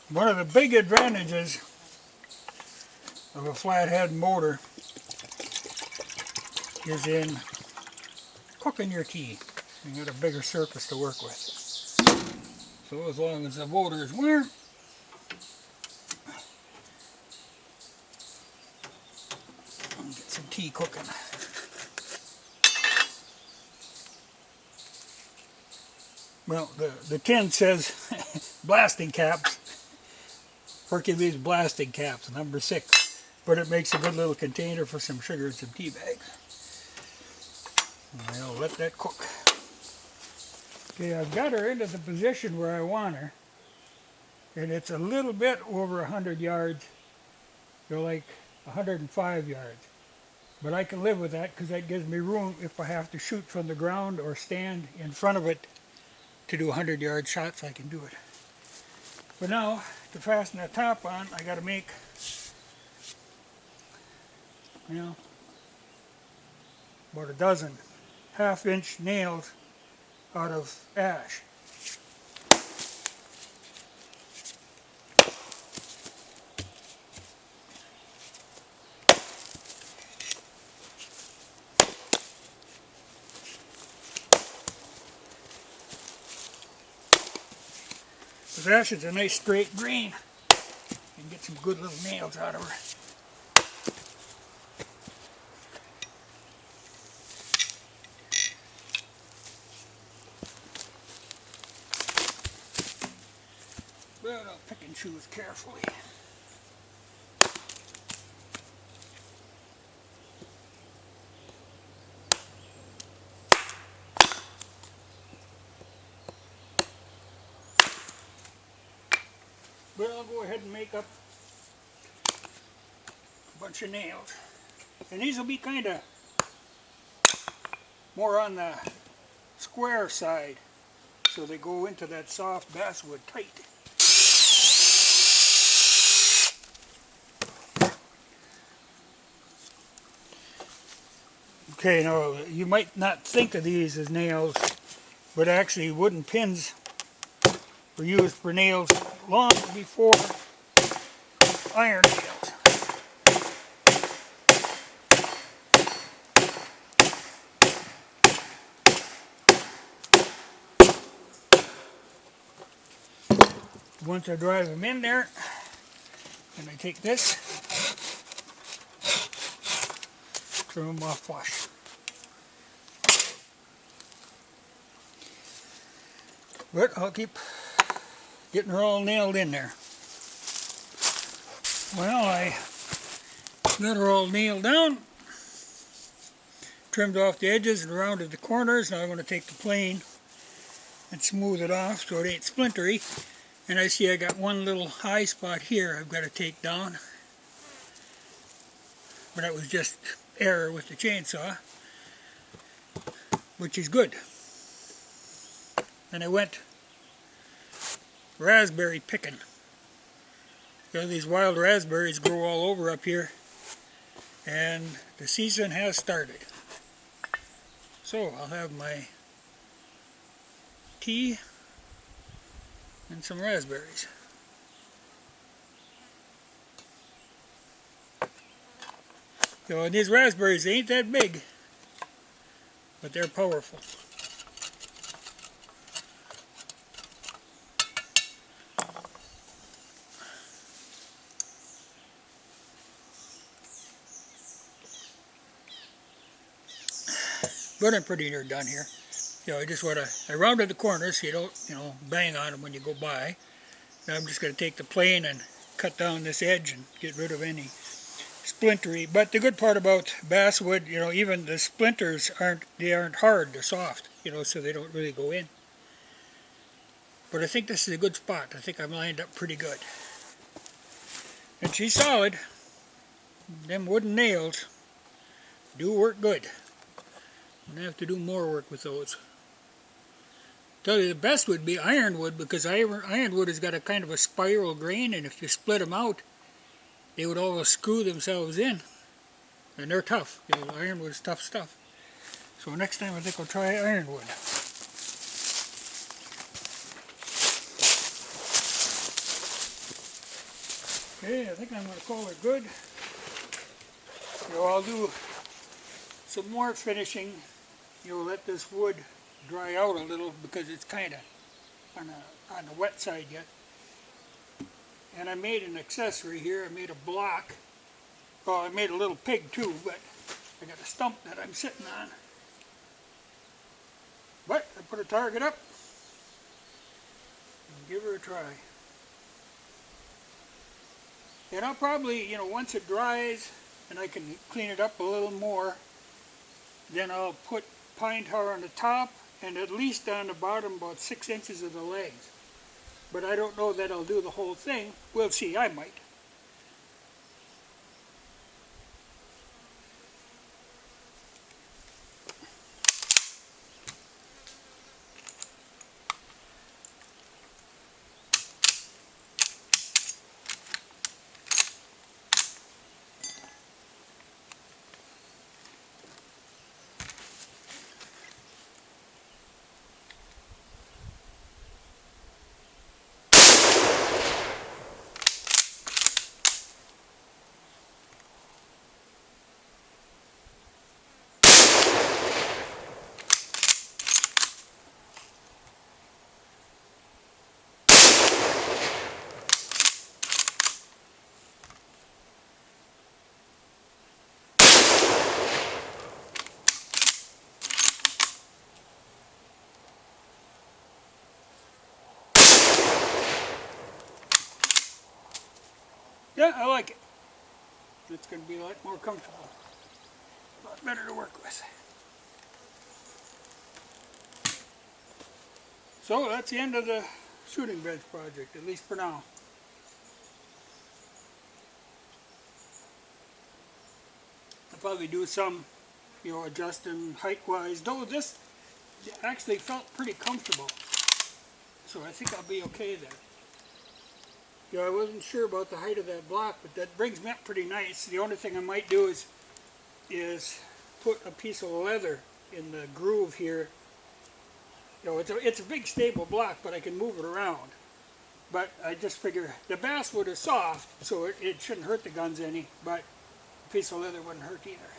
One of the big advantages of a flathead motor is in cooking your tea. You got a bigger surface to work with. So as long as the motor is warm, I'll get some tea cooking. Well, the tin says blasting caps, Hercules blasting caps, number 6. But it makes a good little container for some sugar and some tea bags. And I'll let that cook. Okay, I've got her into the position where I want her. And it's a little bit over 100 yards. They're like 105 yards. But I can live with that because that gives me room if I have to shoot from the ground or stand in front of it to do 100-yard shots. I can do it. But now, to fasten that top on, I got to make, about a dozen half-inch nails out of ash. This ash is a nice straight grain. You can get some good little nails out of her. But I'll pick and choose carefully. But I'll go ahead and make up a bunch of nails. And these will be kind of more on the square side, so they go into that soft basswood tight. Okay, now you might not think of these as nails, but actually wooden pins were used for nails long before iron nails. Once I drive them in there, and I take this, trim them off flush. But I'll keep getting her all nailed in there. Well, I got her all nailed down, trimmed off the edges and rounded the corners. Now I'm going to take the plane and smooth it off so it ain't splintery. And I see I got one little high spot here I've got to take down. But that was just error with the chainsaw, which is good. And I went raspberry picking. These wild raspberries grow all over up here, and the season has started. So I'll have my tea and some raspberries. So these raspberries, they ain't that big, but they're powerful. But I'm pretty near done here. I just want to, I rounded the corners so you don't, bang on them when you go by. Now I'm just going to take the plane and cut down this edge and get rid of any splintery. But the good part about basswood, even the splinters aren't hard, they're soft, so they don't really go in. But I think this is a good spot. I think I'm lined up pretty good. And she's solid. Them wooden nails do work good. I'm going to have to do more work with those. Tell you the best would be ironwood, because ironwood has got a kind of a spiral grain, and if you split them out, they would always screw themselves in. And they're tough. Ironwood is tough stuff. So next time I think I'll try ironwood. Okay, I think I'm going to call her good. I'll do some more finishing. Let this wood dry out a little because it's kind of on the wet side yet. And I made an accessory here. I made a block. Well, I made a little pig too, but I got a stump that I'm sitting on. But I put a target up and give her a try. And I'll probably, once it dries and I can clean it up a little more, then I'll put pine tar on the top and at least on the bottom about 6 inches of the legs. But I don't know that I'll do the whole thing. We'll see, I might. Yeah, I like it. It's going to be a lot more comfortable. A lot better to work with. So that's the end of the shooting bench project, at least for now. I'll probably do some, adjusting height-wise. Though this actually felt pretty comfortable. So I think I'll be okay there. I wasn't sure about the height of that block, but that brings me up pretty nice. The only thing I might do is put a piece of leather in the groove here. It's a big stable block, but I can move it around. But I just figure the basswood is soft, so it shouldn't hurt the guns any, but a piece of leather wouldn't hurt either.